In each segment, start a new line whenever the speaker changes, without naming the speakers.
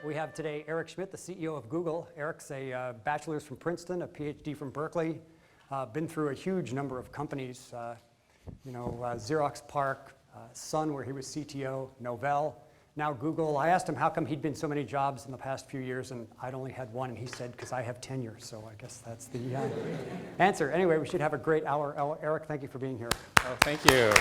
We have today Eric Schmidt, the CEO of Google. Eric's a bachelor's from Princeton, a PhD from Berkeley, been through a huge number of companies, Xerox PARC, Sun, where he was CTO, Novell, now Google. I asked him how come he'd been so many jobs in the past few years, and I'd only had one, and he said, because I have tenure, so I guess that's the answer. Anyway, we should have a great hour. Eric, thank you for being here.
Oh, thank you.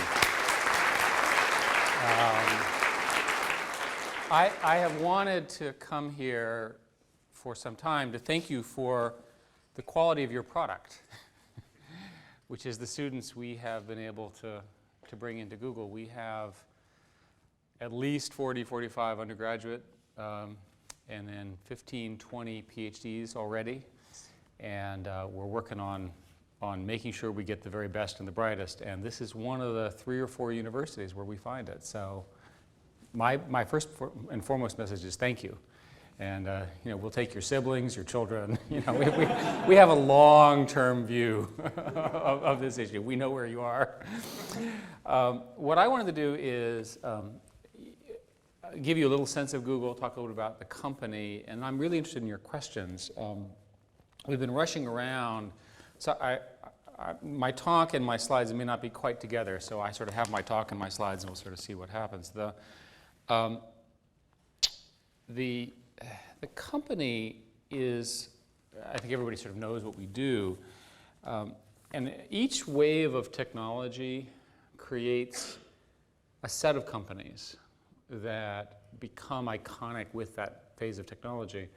I have wanted to come here for some time to thank you for the quality of your product, which is the students we have been able to bring into Google. We have at least 40, 45 undergraduate, and then 15, 20 PhDs already. And we're working on making sure we get the very best and the brightest. And this is one of the 3 or 4 universities where we find it. So my first and foremost message is thank you. And we'll take your siblings, your children. We have a long-term view of this issue. We know where you are. What I wanted to do is give you a little sense of Google, talk a little about the company, and I'm really interested in your questions. We've been rushing around, so my talk and my slides may not be quite together, so I sort of have my talk and my slides, and we'll sort of see what happens. The company is, I think everybody sort of knows what we do, and each wave of technology creates a set of companies that become iconic with that phase of technology.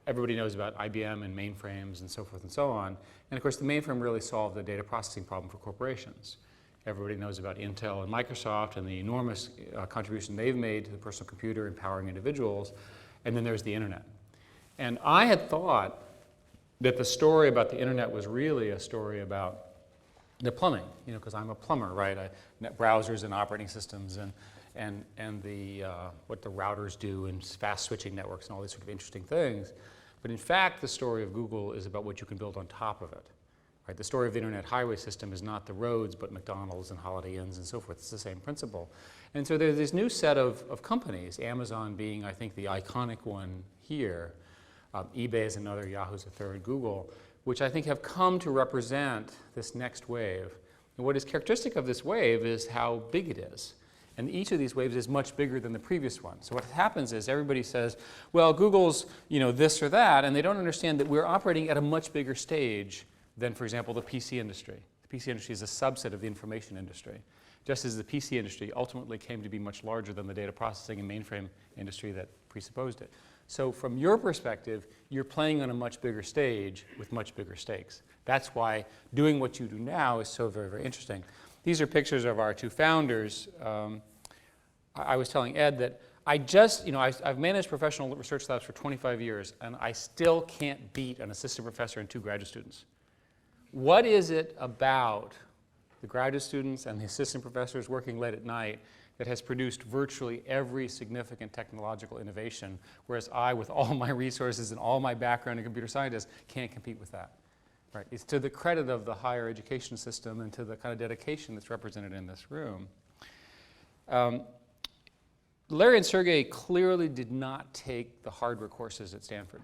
Everybody knows about IBM and mainframes and so forth and so on. And of course, the mainframe really solved the data processing problem for corporations. Everybody knows about Intel and Microsoft and the enormous contribution they've made to the personal computer, empowering individuals. And then there's the internet. And I had thought that the story about the internet was really a story about the plumbing, because I'm a plumber, right? Browsers and operating systems and what the routers do and fast switching networks and all these sort of interesting things. But in fact, the story of Google is about what you can build on top of it. Right? The story of the internet highway system is not the roads, but McDonald's and Holiday Inns and so forth. It's the same principle. And so there's this new set of companies, Amazon being, I think, the iconic one here. eBay is another, Yahoo's a third, Google, which I think have come to represent this next wave. And what is characteristic of this wave is how big it is. And each of these waves is much bigger than the previous one. So what happens is everybody says, well, Google's this or that, and they don't understand that we're operating at a much bigger stage than, for example, the PC industry. The PC industry is a subset of the information industry, just as the PC industry ultimately came to be much larger than the data processing and mainframe industry that presupposed it. So from your perspective, you're playing on a much bigger stage with much bigger stakes. That's why doing what you do now is so very, very interesting. These are pictures of our 2 founders. I was telling Ed that I've managed professional research labs for 25 years, and I still can't beat an assistant professor and 2 graduate students. What is it about the graduate students and the assistant professors working late at night that has produced virtually every significant technological innovation, whereas I, with all my resources and all my background in computer scientists, can't compete with that? Right. It's to the credit of the higher education system and to the kind of dedication that's represented in this room. Larry and Sergey clearly did not take the hardware courses at Stanford.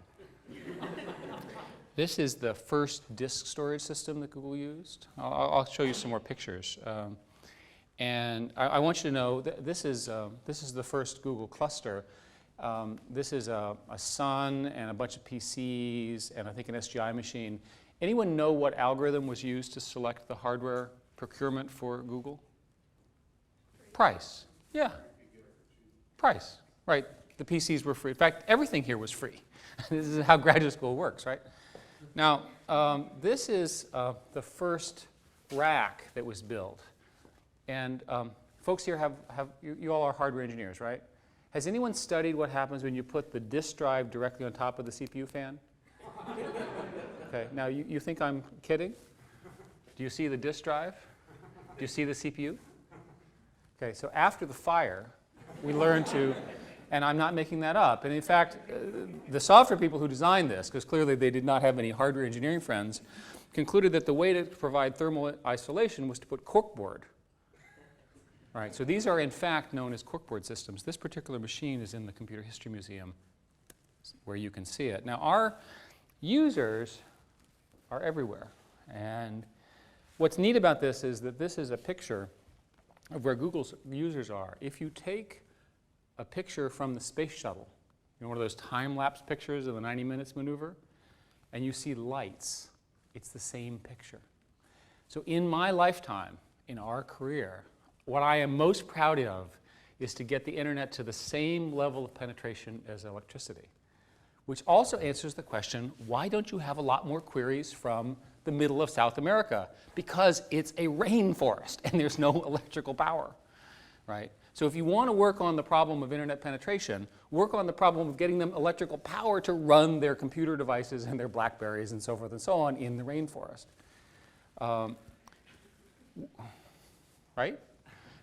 This is the first disk storage system that Google used. I'll show you some more pictures. And I want you to know that this is the first Google cluster. This is a Sun and a bunch of PCs and I think an SGI machine. Anyone know what algorithm was used to select the hardware procurement for Google? Price. Yeah. Price. Right. The PCs were free. In fact, everything here was free. This is how graduate school works, right? Now, this is the first rack that was built. And folks here you all are hardware engineers, right? Has anyone studied what happens when you put the disk drive directly on top of the CPU fan? Okay, now you think I'm kidding? Do you see the disk drive? Do you see the CPU? Okay, so after the fire, we learned to, and I'm not making that up, and in fact, the software people who designed this, because clearly they did not have any hardware engineering friends, concluded that the way to provide thermal isolation was to put corkboard. Right, so these are in fact known as corkboard systems. This particular machine is in the Computer History Museum where you can see it. Now our users are everywhere, and what's neat about this is that this is a picture of where Google's users are. If you take a picture from the space shuttle, one of those time-lapse pictures of the 90 Minutes maneuver, and you see lights, it's the same picture. So in my lifetime, in our career, what I am most proud of is to get the internet to the same level of penetration as electricity, which also answers the question, why don't you have a lot more queries from the middle of South America? Because it's a rainforest and there's no electrical power, right? So if you want to work on the problem of internet penetration, work on the problem of getting them electrical power to run their computer devices and their BlackBerries and so forth and so on in the rainforest. Right?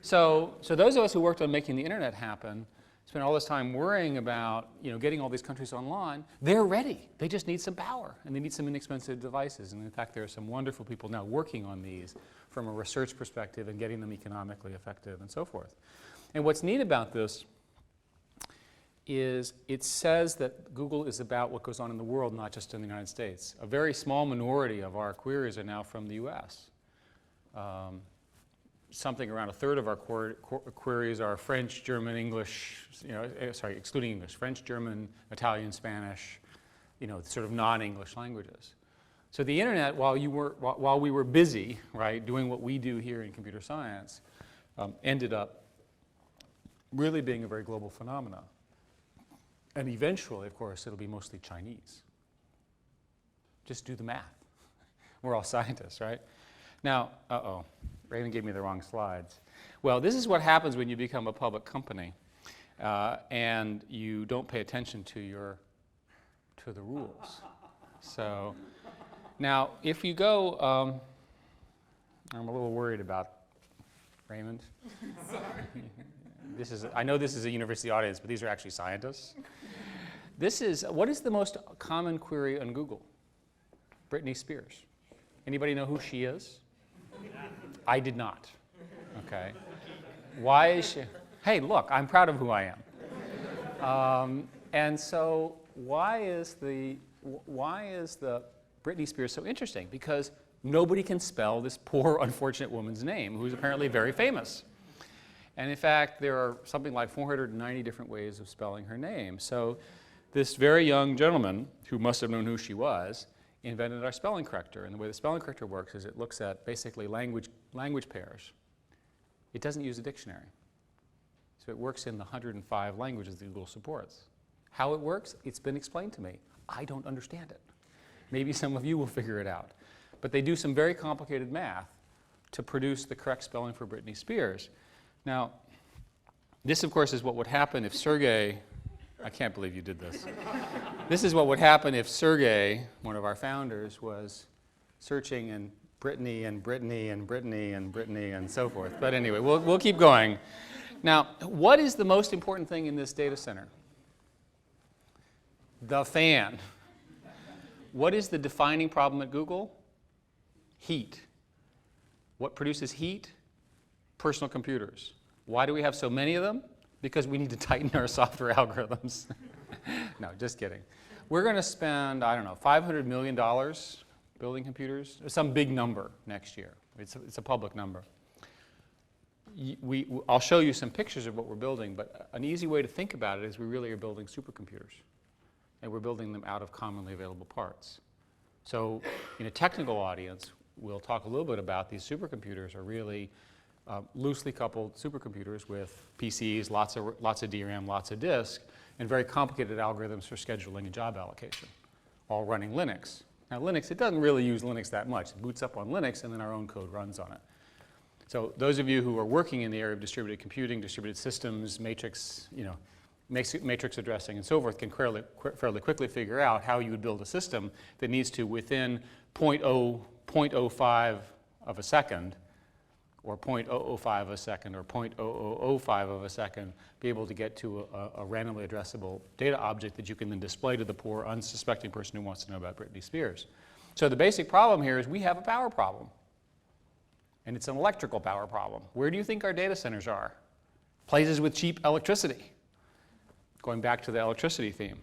So those of us who worked on making the internet happen spent all this time worrying about getting all these countries online. They're ready. They just need some power, and they need some inexpensive devices. And in fact, there are some wonderful people now working on these from a research perspective and getting them economically effective and so forth. And what's neat about this is it says that Google is about what goes on in the world, not just in the United States. A very small minority of our queries are now from the US. Something around a third of our queries are French, German, English, excluding English, French, German, Italian, Spanish, sort of non-English languages. So the internet, while we were busy, right, doing what we do here in computer science, ended up really being a very global phenomenon. And eventually, of course, it'll be mostly Chinese. Just do the math. We're all scientists, right? Now, Raymond gave me the wrong slides. Well, this is what happens when you become a public company and you don't pay attention to the rules. So now, if you go, I'm a little worried about Raymond. Sorry. I know this is a university audience, but these are actually scientists. What is the most common query on Google? Britney Spears. Anybody know who she is? I did not. Okay. Why is she? Hey, look, I'm proud of who I am. And so why is the Britney Spears so interesting? Because nobody can spell this poor, unfortunate woman's name, who's apparently very famous. And in fact, there are something like 490 different ways of spelling her name. So this very young gentleman, who must have known who she was, invented our spelling corrector. And the way the spelling corrector works is it looks at basically language pairs. It doesn't use a dictionary. So it works in the 105 languages that Google supports. How it works, it's been explained to me. I don't understand it. Maybe some of you will figure it out. But they do some very complicated math to produce the correct spelling for Britney Spears. Now, this, of course, is what would happen if Sergey, I can't believe you did this. This is what would happen if Sergey, one of our founders, was searching in Brittany and Brittany and Brittany and Brittany and so forth. But anyway, we'll keep going. Now, what is the most important thing in this data center? The fan. What is the defining problem at Google? Heat. What produces heat? Personal computers. Why do we have so many of them? Because we need to tighten our software algorithms. No, just kidding. We're going to spend, I don't know, $500 million building computers, some big number next year. It's a public number. I'll show you some pictures of what we're building, but an easy way to think about it is we really are building supercomputers. And we're building them out of commonly available parts. So in a technical audience, we'll talk a little bit about these supercomputers are really loosely coupled supercomputers with PCs, lots of DRAM, lots of disk, and very complicated algorithms for scheduling and job allocation, all running Linux. Now Linux, it doesn't really use Linux that much. It boots up on Linux, and then our own code runs on it. So those of you who are working in the area of distributed computing, distributed systems, matrix, matrix addressing and so forth can fairly quickly figure out how you would build a system that needs to, within 0.05 of a second, or 0.005 of a second, or 0.0005 of a second, be able to get to a randomly addressable data object that you can then display to the poor, unsuspecting person who wants to know about Britney Spears. So the basic problem here is we have a power problem. And it's an electrical power problem. Where do you think our data centers are? Places with cheap electricity. Going back to the electricity theme.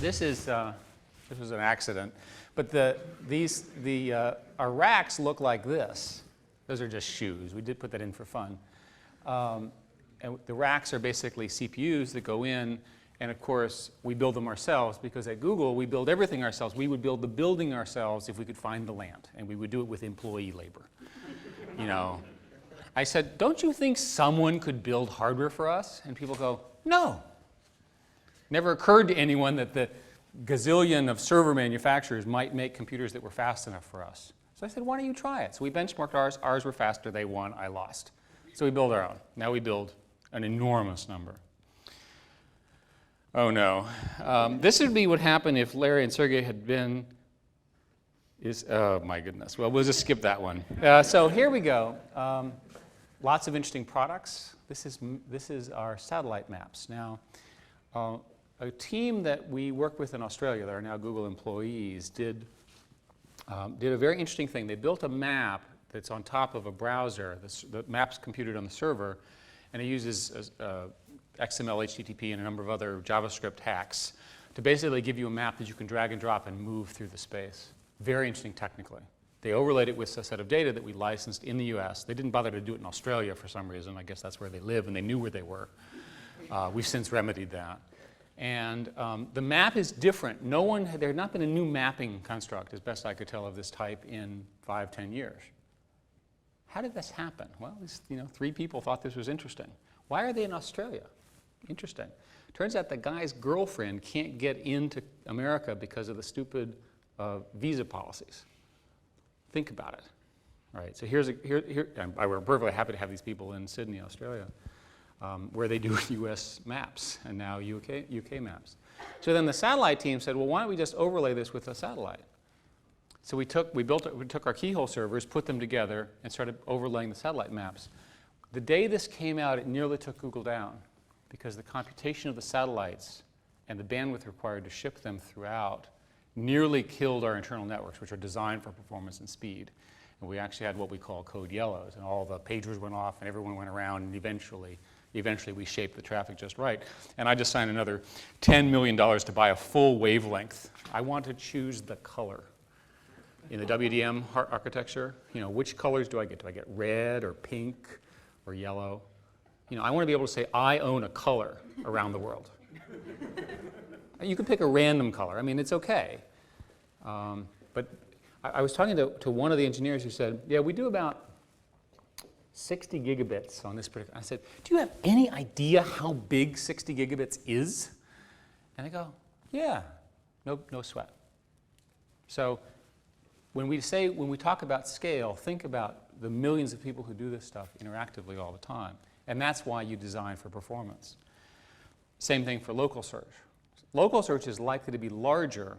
This was an accident, but our racks look like this. Those are just shoes. We did put that in for fun. And the racks are basically CPUs that go in, and of course, we build them ourselves because at Google, we build everything ourselves. We would build the building ourselves if we could find the land, and we would do it with employee labor. I said, don't you think someone could build hardware for us? And people go, no. Never occurred to anyone that the gazillion of server manufacturers might make computers that were fast enough for us. So I said, why don't you try it? So we benchmarked ours. Ours were faster. They won. I lost. So we build our own. Now we build an enormous number. Oh, no. This would be what happened if Larry and Sergey had been... oh, my goodness. Well, we'll just skip that one. So here we go. Lots of interesting products. This is our satellite maps. Now, a team that we work with in Australia that are now Google employees did a very interesting thing. They built a map that's on top of a browser. The map's computed on the server, and it uses XML, HTTP, and a number of other JavaScript hacks to basically give you a map that you can drag and drop and move through the space. Very interesting technically. They overlaid it with a set of data that we licensed in the US. They didn't bother to do it in Australia for some reason. I guess that's where they live, and they knew where they were. We've since remedied that. And the map is different. There had not been a new mapping construct, as best I could tell, of this type in 5-10 years. How did this happen? Well, 3 people thought this was interesting. Why are they in Australia? Interesting. Turns out the guy's girlfriend can't get into America because of the stupid visa policies. Think about it. All right, so we're perfectly happy to have these people in Sydney, Australia, where they do US maps and now UK maps. So then the satellite team said, well, why don't we just overlay this with a satellite? So we took our keyhole servers, put them together, and started overlaying the satellite maps. The day this came out, it nearly took Google down because the computation of the satellites and the bandwidth required to ship them throughout nearly killed our internal networks, which are designed for performance and speed. And we actually had what we call code yellows, and all the pagers went off, and everyone went around, and eventually we shaped the traffic just right. And I just signed another $10 million to buy a full wavelength. I want to choose the color. In the WDM architecture, which colors do I get? Do I get red or pink or yellow? I want to be able to say, I own a color around the world. You can pick a random color. I mean, it's okay. But I was talking to one of the engineers who said, yeah, we do about 60 gigabits on this particular. I said, do you have any idea how big 60 gigabits is? And they go, yeah, no sweat. So when we talk about scale, think about the millions of people who do this stuff interactively all the time. And that's why you design for performance. Same thing for local search. Local search is likely to be larger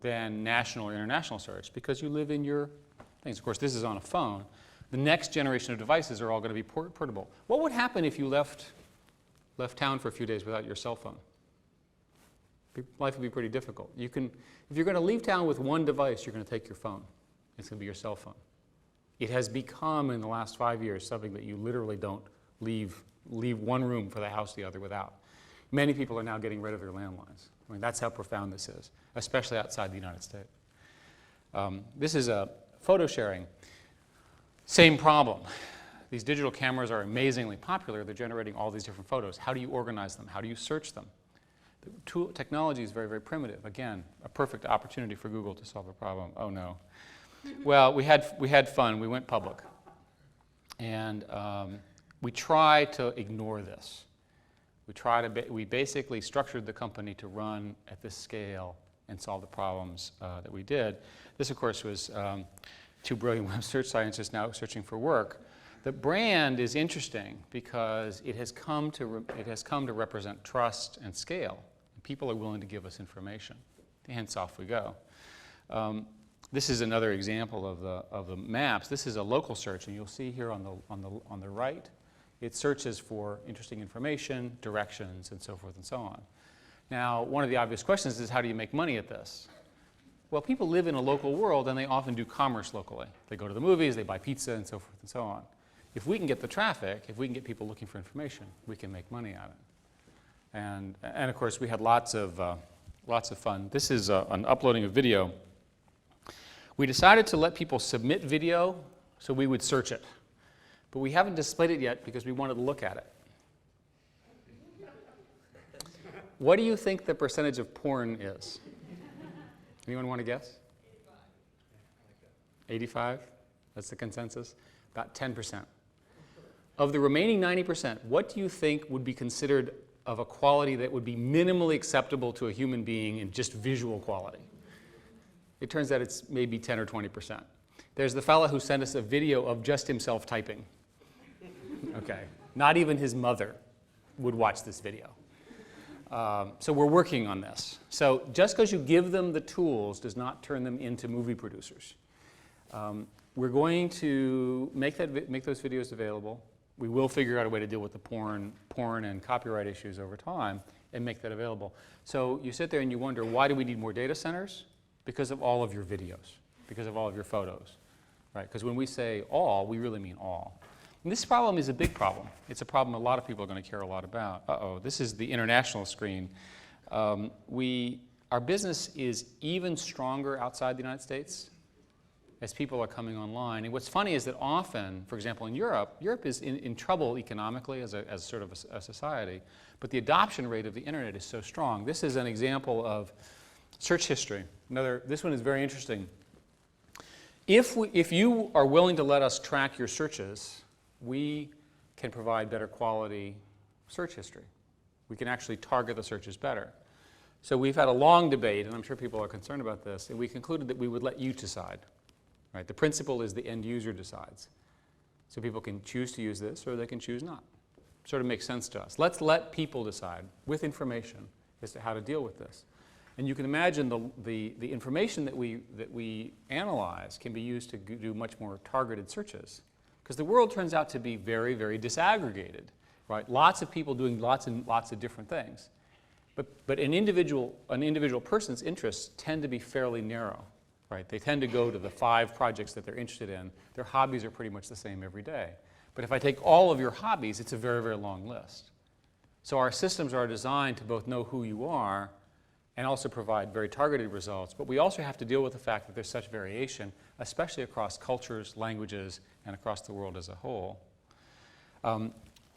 than national or international search because you live in your things. Of course, this is on a phone. The next generation of devices are all going to be portable. What would happen if you left town for a few days without your cell phone? Life would be pretty difficult. If you're going to leave town with one device, you're going to take your phone. It's going to be your cell phone. It has become, in the last 5 years, something that you literally don't leave one room for the house the other without. Many people are now getting rid of their landlines. I mean, that's how profound this is, especially outside the United States. This is photo sharing. Same problem. These digital cameras are amazingly popular. They're generating all these different photos. How do you organize them? How do you search them? The technology is very, very primitive. Again, a perfect opportunity for Google to solve a problem. Oh, no. Well, we had fun. We went public. And we try to ignore this. We basically structured the company to run at this scale and solve the problems that we did. This, of course, was two brilliant web search scientists now searching for work. The brand is interesting because it has come to represent trust and scale. People are willing to give us information. Hence, off we go. This is another example of the maps. This is a local search, and you'll see here on the right, it searches for interesting information, directions, and so forth and so on. Now, one of the obvious questions is, how do you make money at this? Well, people live in a local world, and they often do commerce locally. They go to the movies, they buy pizza, and so forth and so on. If we can get the traffic, if we can get people looking for information, we can make money at it. And of course, we had lots of fun. This is an uploading of video. We decided to let people submit video so we would search it. But we haven't displayed it yet because we wanted to look at it. What do you think the percentage of porn is? Anyone want to guess? 85? That's the consensus? About 10%. Of the remaining 90%, what do you think would be considered of a quality that would be minimally acceptable to a human being in just visual quality? It turns out it's maybe 10 or 20%. There's the fellow who sent us a video of just himself typing. Okay, not even his mother would watch this video. So we're working on this. So just because you give them the tools does not turn them into movie producers. We're going to make those videos available. We will figure out a way to deal with the porn and copyright issues over time and make that available. So you sit there and you wonder, why do we need more data centers? Because of all of your videos, because of all of your photos, right? Because when we say all, we really mean all. And this problem is a big problem. It's a problem a lot of people are going to care a lot about. Uh-oh, this is the international screen. Our business is even stronger outside the United States as people are coming online. And what's funny is that often, for example, in Europe is in trouble economically as sort of a society, but the adoption rate of the internet is so strong. This is an example of search history. This one is very interesting. If you are willing to let us track your searches, we can provide better quality search history. We can actually target the searches better. So we've had a long debate, and I'm sure people are concerned about this, and we concluded that we would let you decide. Right? The principle is the end user decides. So people can choose to use this, or they can choose not. Sort of makes sense to us. Let's let people decide with information as to how to deal with this. And you can imagine the information that we analyze can be used to do much more targeted searches. Because the world turns out to be very, very disaggregated. Right? Lots of people doing lots and lots of different things. But an individual person's interests tend to be fairly narrow. Right? They tend to go to the 5 projects that they're interested in. Their hobbies are pretty much the same every day. But if I take all of your hobbies, it's a very, very long list. So our systems are designed to both know who you are and also provide very targeted results. But we also have to deal with the fact that there's such variation, especially across cultures, languages, and across the world as a whole.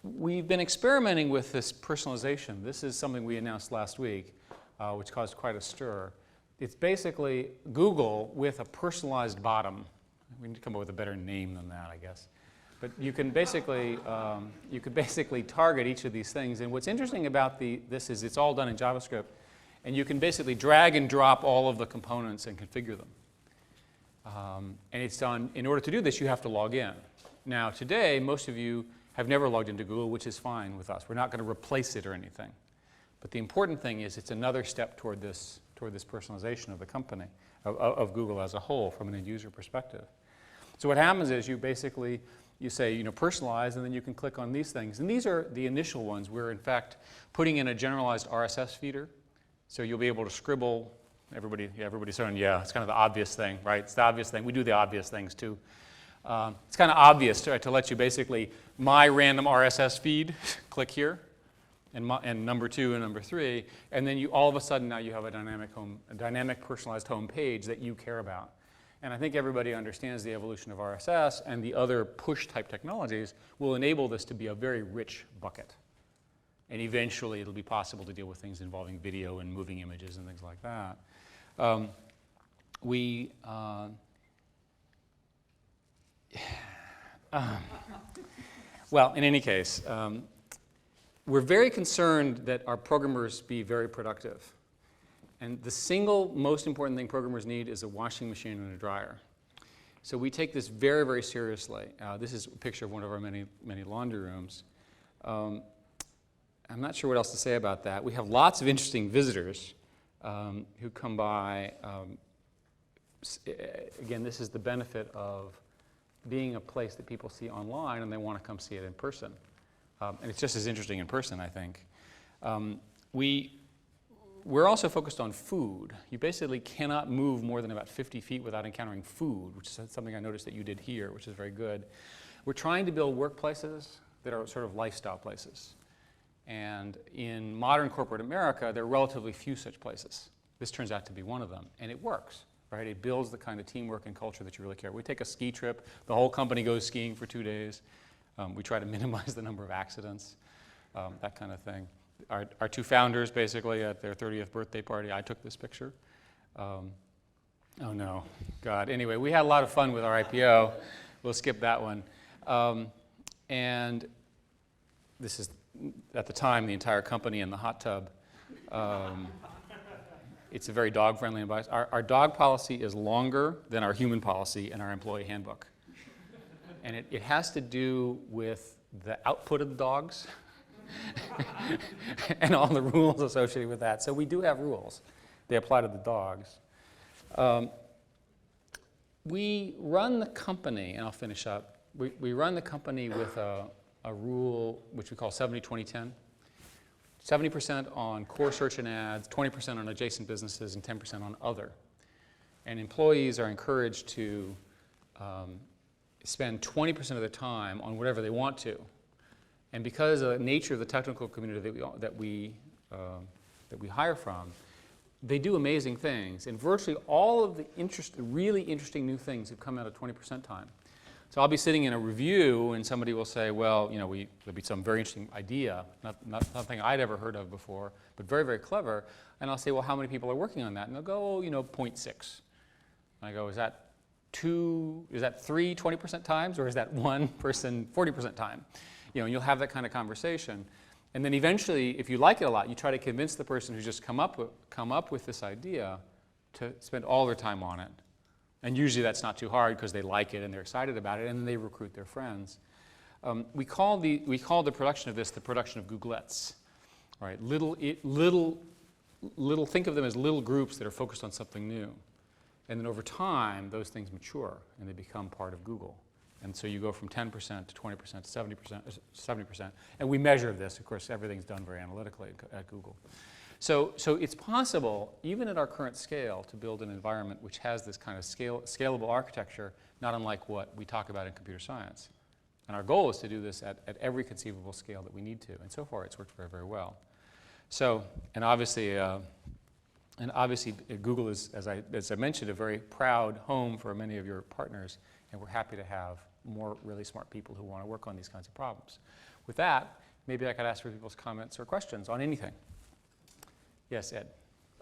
We've been experimenting with this personalization. This is something we announced last week, which caused quite a stir. It's basically Google with a personalized bottom. We need to come up with a better name than that, I guess. But you can basically target each of these things. And what's interesting about this is it's all done in JavaScript. And you can basically drag and drop all of the components and configure them. And it's done, in order to do this, you have to log in. Now, today, most of you have never logged into Google, which is fine with us. We're not going to replace it or anything. But the important thing is it's another step toward this personalization of the company, of Google as a whole, from an end user perspective. So what happens is you say, personalize, and then you can click on these things. And these are the initial ones. We're, in fact, putting in a generalized RSS feeder. So you'll be able to scribble. Everybody's saying, yeah, it's kind of the obvious thing, right? It's the obvious thing. We do the obvious things, too. It's kind of obvious to let you basically, my random RSS feed, click here, and number 2 and number 3, and then all of a sudden now you have a dynamic personalized home page that you care about. And I think everybody understands the evolution of RSS and the other push-type technologies will enable this to be a very rich bucket. And eventually it'll be possible to deal with things involving video and moving images and things like that. Well, in any case, we're very concerned that our programmers be very productive. And the single most important thing programmers need is a washing machine and a dryer. So we take this very, very seriously. This is a picture of one of our many, many laundry rooms. I'm not sure what else to say about that. We have lots of interesting visitors who come by. Again, this is the benefit of being a place that people see online and they want to come see it in person. And it's just as interesting in person, I think. We're also focused on food. You basically cannot move more than about 50 feet without encountering food, which is something I noticed that you did here, which is very good. We're trying to build workplaces that are sort of lifestyle places. And in modern corporate America, there are relatively few such places. This turns out to be one of them, and it works, right? It builds the kind of teamwork and culture that you really care. We take a ski trip. The whole company goes skiing for 2 days. We try to minimize the number of accidents, that kind of thing. Our two founders, basically, at their 30th birthday party, I took this picture. Oh no, God. Anyway, we had a lot of fun with our IPO. We'll skip that one. And this is, at the time, the entire company in the hot tub. It's a very dog-friendly advice. Our dog policy is longer than our human policy in our employee handbook. And it has to do with the output of the dogs. And all the rules associated with that. So we do have rules. They apply to the dogs. We run the company, and I'll finish up. We run the company with a rule which we call 70-20-10. 70% on core search and ads, 20% on adjacent businesses, and 10% on other. And employees are encouraged to spend 20% of their time on whatever they want to. And because of the nature of the technical community that we hire from, they do amazing things. And virtually all of the really interesting new things have come out of 20% time. So I'll be sitting in a review and somebody will say, well, you know, there'll be some very interesting idea, not something I'd ever heard of before, but very, very clever. And I'll say, well, how many people are working on that? And they'll go, oh, you know, 0.6. And I go, is that 3 20% times, or is that one person 40% time? You know, and you'll have that kind of conversation. And then eventually, if you like it a lot, you try to convince the person who's just come up with this idea to spend all their time on it. And usually that's not too hard because they like it and they're excited about it, and then they recruit their friends. We call the production of this the production of Googlettes. All right, think of them as little groups that are focused on something new. And then over time, those things mature and they become part of Google. And so you go from 10% to 20% to 70%. And we measure this. Of course, everything's done very analytically at Google. So it's possible, even at our current scale, to build an environment which has this kind of scalable architecture, not unlike what we talk about in computer science. And our goal is to do this at every conceivable scale that we need to. And so far, it's worked very, very well. So, and obviously, Google is, as I mentioned, a very proud home for many of your partners. And we're happy to have more really smart people who want to work on these kinds of problems. With that, maybe I could ask for people's comments or questions on anything. Yes, Ed?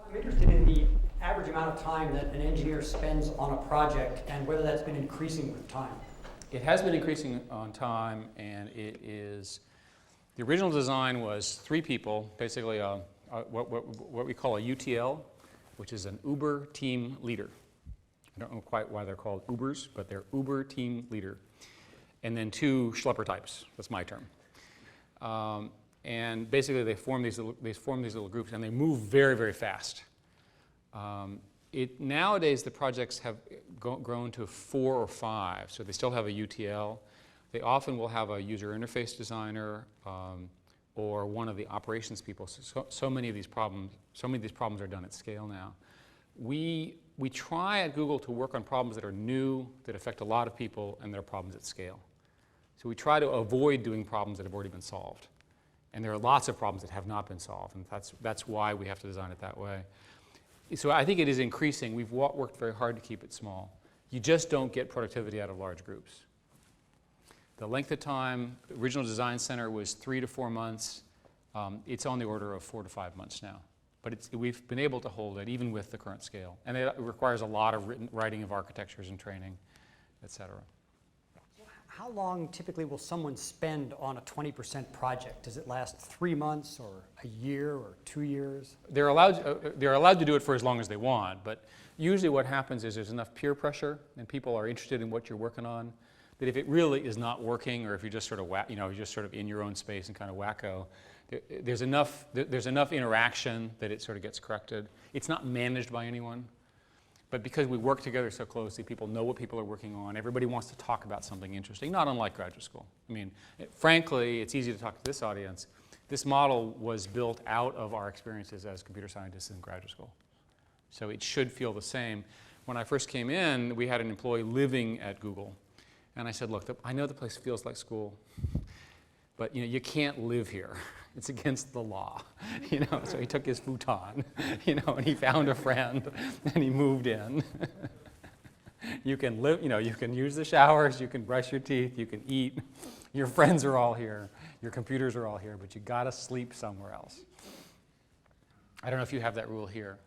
I'm interested in the average amount of time that an engineer spends on a project and whether that's been increasing with time.
It has been increasing on time, and it is, the original design was 3 people, basically what we call a UTL, which is an Uber team leader. I don't know quite why they're called Ubers, but they're Uber team leader. And then 2 schlepper types. That's my term. And basically, they form these little groups, and they move very, very fast. Nowadays, the projects have grown to 4 or 5, so they still have a UTL. They often will have a user interface designer or one of the operations people. So many of these problems are done at scale now. We try at Google to work on problems that are new, that affect a lot of people, and that are problems at scale. So we try to avoid doing problems that have already been solved. And there are lots of problems that have not been solved, and that's why we have to design it that way. So I think it is increasing. We've worked very hard to keep it small. You just don't get productivity out of large groups. The length of time, the original design center was 3 to 4 months. It's on the order of 4 to 5 months now. But we've been able to hold it even with the current scale. And it requires a lot of writing of architectures and training, et cetera.
How long typically will someone spend on a 20% project? Does it last 3 months or a year or 2 years?
They're allowed to do it for as long as they want, but usually what happens is there's enough peer pressure and people are interested in what you're working on that if it really is not working, or if you're just sort of you're just sort of in your own space and kind of wacko, there's enough interaction that it sort of gets corrected. It's not managed by anyone, but because we work together so closely, people know what people are working on. Everybody wants to talk about something interesting, not unlike graduate school. I mean, frankly, it's easy to talk to this audience. This model was built out of our experiences as computer scientists in graduate school. So it should feel the same. When I first came in, we had an employee living at Google. And I said, look, I know the place feels like school, but you can't live here. It's against the law. So he took his futon, and he found a friend, and he moved in. You can live, you can use the showers, you can brush your teeth, you can eat. Your friends are all here, your computers are all here, but you gotta sleep somewhere else. I don't know if you have that rule here.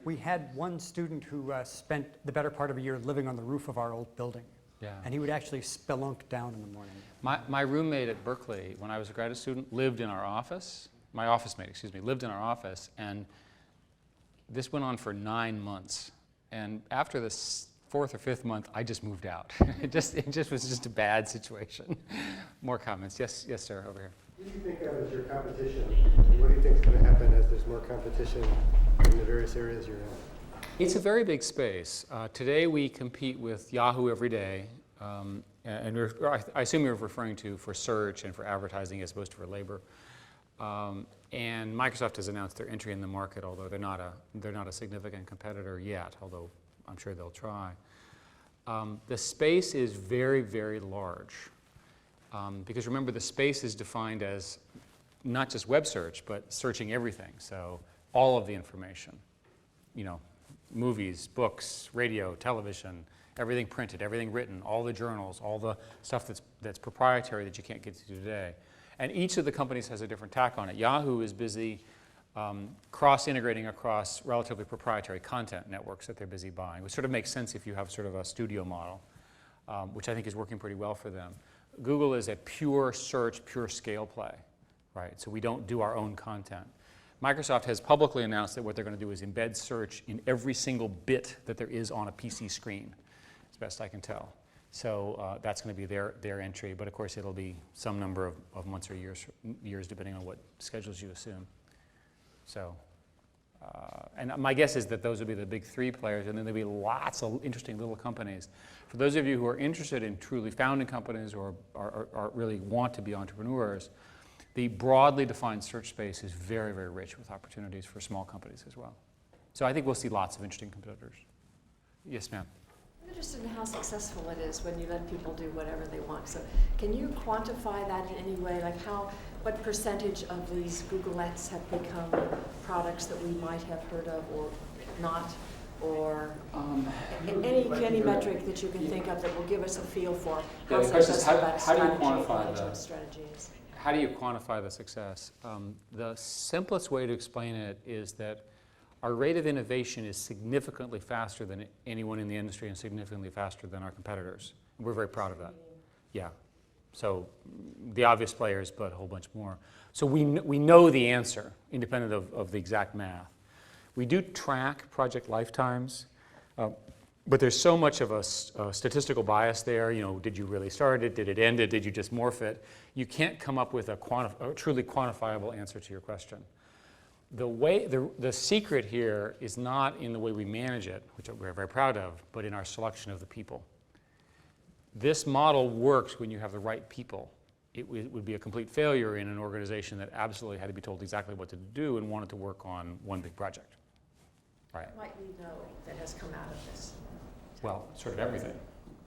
We had one student who spent the better part of a year living on the roof of our old building.
Yeah.
And he would actually spelunk down in the morning.
My roommate at Berkeley, when I was a graduate student, lived in our office. My office mate, lived in our office, and this went on for 9 months. And after the 4th or 5th month, I just moved out. It just was just a bad situation. More comments? Yes, sir, over here.
What do you think of as your competition? What do you think is going to happen as there's more competition in the various areas you're in?
It's a very big space. Today we compete with Yahoo every day, and I assume you're referring to for search and for advertising as opposed to for labor. And Microsoft has announced their entry in the market, although they're not a significant competitor yet, although I'm sure they'll try. The space is very, very large. Because remember, the space is defined as not just web search, but searching everything. So all of the information, movies, books, radio, television, everything printed, everything written, all the journals, all the stuff that's proprietary that you can't get to today. And each of the companies has a different tack on it. Yahoo is busy cross-integrating across relatively proprietary content networks that they're busy buying, which sort of makes sense if you have sort of a studio model, which I think is working pretty well for them. Google is a pure search, pure scale play, right? So we don't do our own content. Microsoft has publicly announced that what they're going to do is embed search in every single bit that there is on a PC screen, as best I can tell. So that's going to be their entry, but of course it'll be some number of months or years depending on what schedules you assume. So, and my guess is that those will be the big 3 players, and then there'll be lots of interesting little companies. For those of you who are interested in truly founding companies or really want to be entrepreneurs, the broadly defined search space is very, very rich with opportunities for small companies as well. So I think we'll see lots of interesting competitors. Yes, ma'am.
I'm interested in how successful it is when you let people do whatever they want. So can you quantify that in any way? Like what percentage of these Googlettes have become products that we might have heard of or not? Or any metric that you can think of that will give us a feel for how successful that strategy is.
How do you quantify the success? The simplest way to explain it is that our rate of innovation is significantly faster than anyone in the industry and significantly faster than our competitors. We're very proud of that. Yeah. So the obvious players, but a whole bunch more. So we know the answer, independent of the exact math. We do track project lifetimes, but there's so much of a statistical bias there. Did you really start it? Did it end it? Did you just morph it? You can't come up with a truly quantifiable answer to your question. The secret here is not in the way we manage it, which we're very proud of, but in our selection of the people. This model works when you have the right people. It would be a complete failure in an organization that absolutely had to be told exactly what to do and wanted to work on one big project. Right.
What might we know that has come out of this?
Well, sort of everything.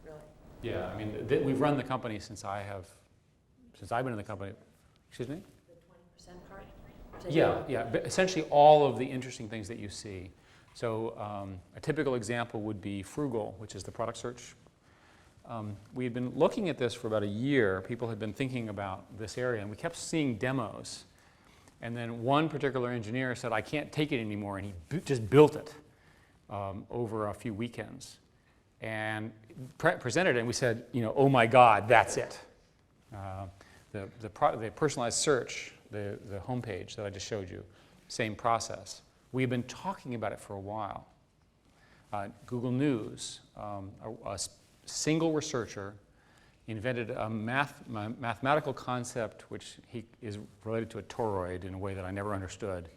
Really?
Yeah, I mean, we've run the company since I've been in the company. Excuse me?
The 20% part?
Yeah, but essentially all of the interesting things that you see. So a typical example would be Frugal, which is the product search. We had been looking at this for about a year. People had been thinking about this area, and we kept seeing demos. And then one particular engineer said, I can't take it anymore, and he just built it over a few weekends. and presented it, and we said, oh my God, that's it. The personalized search, the homepage that I just showed you, same process. We've been talking about it for a while. Google News, a single researcher invented a mathematical concept which is related to a toroid in a way that I never understood,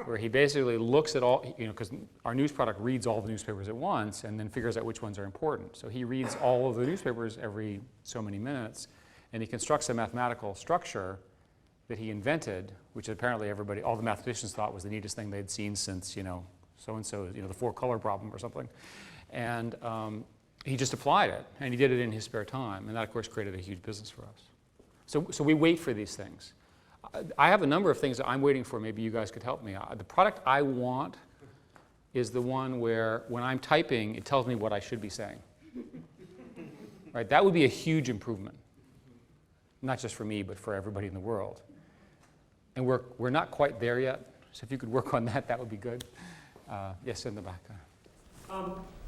where he basically looks at all, because our news product reads all the newspapers at once and then figures out which ones are important. So he reads all of the newspapers every so many minutes, and he constructs a mathematical structure that he invented, which apparently all the mathematicians thought was the neatest thing they'd seen since, so-and-so, the four-color problem or something. And he just applied it, and he did it in his spare time, and that, of course, created a huge business for us. So we wait for these things. I have a number of things that I'm waiting for. Maybe you guys could help me. The product I want is the one where, when I'm typing, it tells me what I should be saying. Right? That would be a huge improvement, not just for me, but for everybody in the world. And we're not quite there yet, so if you could work on that, that would be good. Yes, in the back.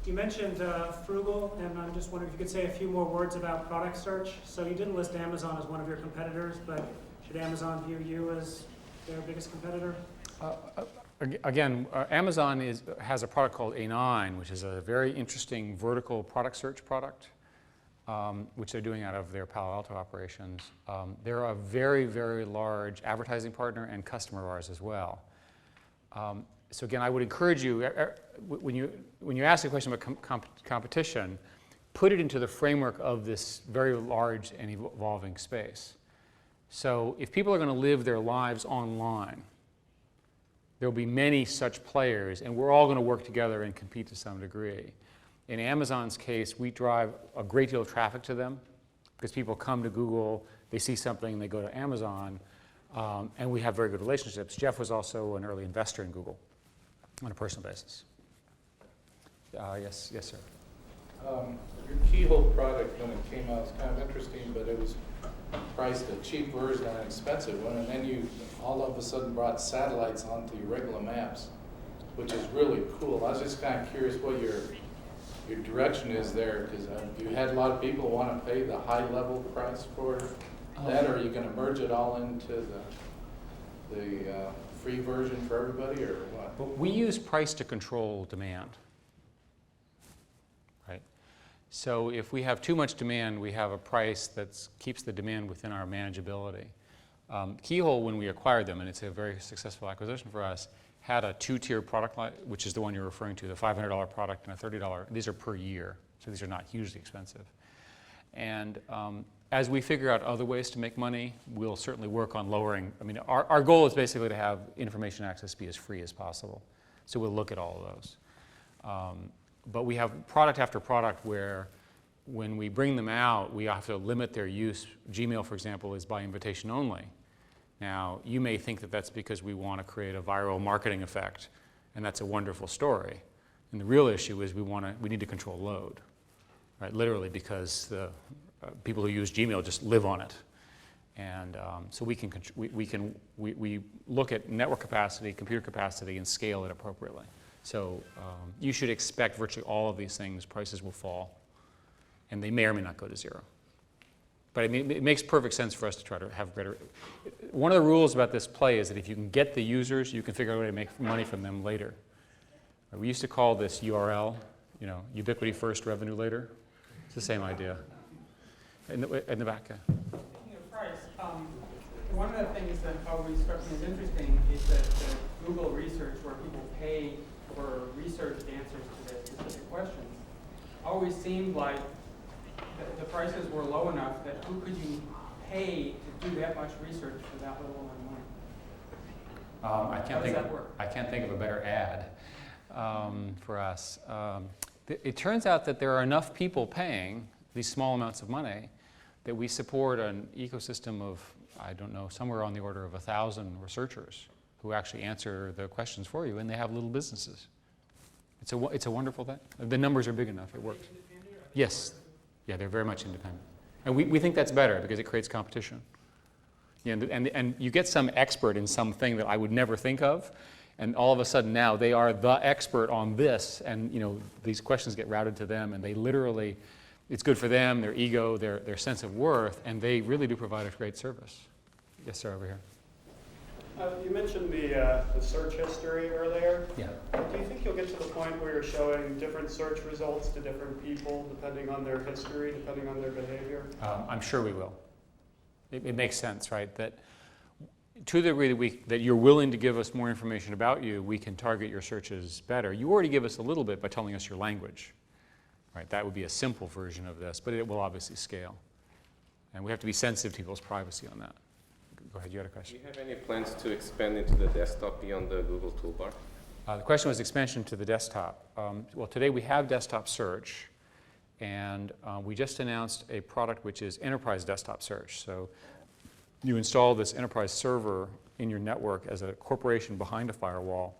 You mentioned Frugal, and I'm just wondering if you could say a few more words about product search. So you didn't list Amazon as one of your competitors, but should Amazon view you as their biggest competitor?
Again, Amazon has a product called A9, which is a very interesting vertical product search product, which they're doing out of their Palo Alto operations. They're a very, very large advertising partner and customer of ours as well. So again, I would encourage you, when you ask a question about competition, put it into the framework of this very large and evolving space. So if people are going to live their lives online, there will be many such players, and we're all going to work together and compete to some degree. In Amazon's case, we drive a great deal of traffic to them because people come to Google, they see something, they go to Amazon, and we have very good relationships. Jeff was also an early investor in Google on a personal basis. Yes, sir.
Your Keyhole product, when it came out, was kind of interesting, but it was priced a cheap version and an expensive one, and then you all of a sudden brought satellites onto your regular maps, which is really cool. I was just kind of curious what your direction is there, because you had a lot of people want to pay the high-level price for that, or are you going to merge it all into the free version for everybody, or what?
But we use price to control demand. So if we have too much demand, we have a price that keeps the demand within our manageability. Keyhole, when we acquired them, and it's a very successful acquisition for us, had a two-tier product line, which is the one you're referring to, the $500 product and a $30. These are per year, so these are not hugely expensive. And as we figure out other ways to make money, we'll certainly work on lowering. I mean, our goal is basically to have information access be as free as possible. So we'll look at all of those. But we have product after product where when we bring them out, we have to limit their use. Gmail, for example, is by invitation only. Now, you may think that that's because we want to create a viral marketing effect, and that's a wonderful story. And the real issue is we need to control load, right? Literally, because the people who use Gmail just live on it. And so we look at network capacity, computer capacity, and scale it appropriately. So you should expect virtually all of these things, prices will fall, and they may or may not go to zero. But I mean, it makes perfect sense for us to try to have better. One of the rules about this play is that if you can get the users, you can figure out a way to make money from them later. We used to call this URL, ubiquity first, revenue later. It's the same idea. In the back.
Speaking of price, one of the things that always struck me as interesting is that the Google research, where people pay for researched answers to their specific questions, always seemed like the prices were low enough that who could you pay to do that much research for that little amount of money? How does that work?
I can't think of a better ad for us. It turns out that there are enough people paying these small amounts of money that we support an ecosystem of, I don't know, somewhere on the order of 1,000 researchers who actually answer the questions for you, and they have little businesses. It's a wonderful thing. The numbers are big enough, it works. Yes. Yeah, they're very much independent. And we think that's better because it creates competition. And you get some expert in something that I would never think of, And all of a sudden now they are the expert on this, and these questions get routed to them, and they literally, it's good for them, their ego, their sense of worth, and they really do provide a great service. Yes, sir, over here.
You mentioned the search history earlier.
Yeah.
Do you think you'll get to the point where you're showing different search results to different people depending on their history, depending on their behavior?
I'm sure we will. It makes sense, right? That to the degree that you're willing to give us more information about you, we can target your searches better. You already give us a little bit by telling us your language, right? That would be a simple version of this, but it will obviously scale. And we have to be sensitive to people's privacy on that. Go ahead, you had a question.
Do you have any plans to expand into the desktop beyond the Google toolbar?
The question was expansion to the desktop. Well, today we have desktop search, and we just announced a product which is enterprise desktop search. So you install this enterprise server in your network as a corporation behind a firewall,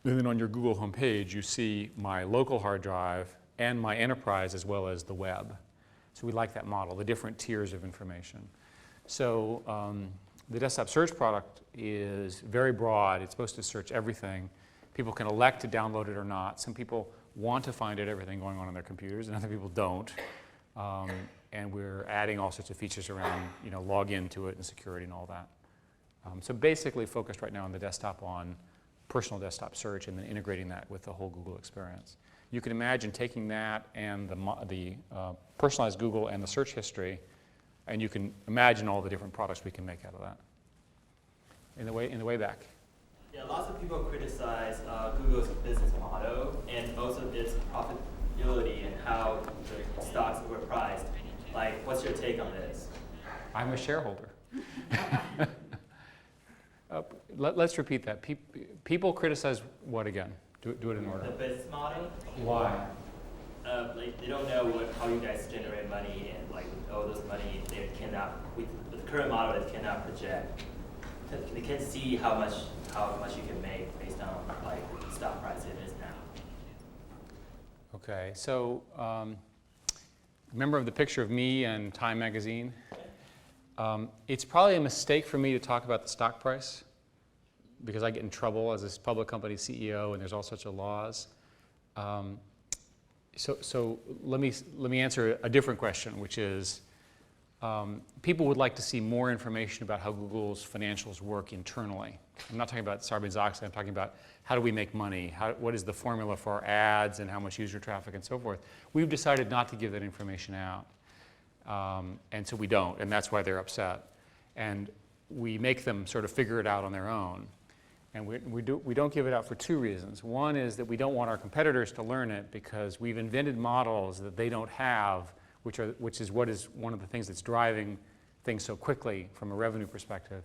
and then on your Google homepage you see my local hard drive and my enterprise as well as the web. So we like that model, the different tiers of information. So the desktop search product is very broad. It's supposed to search everything. People can elect to download it or not. Some people want to find out everything going on their computers, and other people don't. And we're adding all sorts of features around, log into it and security and all that. So basically focused right now on the desktop on personal desktop search and then integrating that with the whole Google experience. You can imagine taking that and the personalized Google and the search history, and you can imagine all the different products we can make out of that. In the way back.
Yeah, lots of people criticize Google's business model and also its profitability and how the stocks were priced. Like, what's your take on this?
I'm a shareholder. Let's repeat that. People criticize what again? Do it in order.
The business model.
Why?
Like, they don't know how you guys generate money, and like with all this money, they cannot, with the current model, they cannot project. They can't see how much you can make based on like stock price it is now.
Okay, so remember the picture of me and Time magazine? It's probably a mistake for me to talk about the stock price because I get in trouble as this public company CEO and there's all sorts of laws. So let me answer a different question, which is people would like to see more information about how Google's financials work internally. I'm not talking about Sarbanes-Oxley. I'm talking about how do we make money? What is the formula for our ads and how much user traffic and so forth? We've decided not to give that information out, and so we don't, and that's why they're upset. And we make them sort of figure it out on their own. And we don't give it out for two reasons. One is that we don't want our competitors to learn it because we've invented models that they don't have, which is one of the things that's driving things so quickly from a revenue perspective.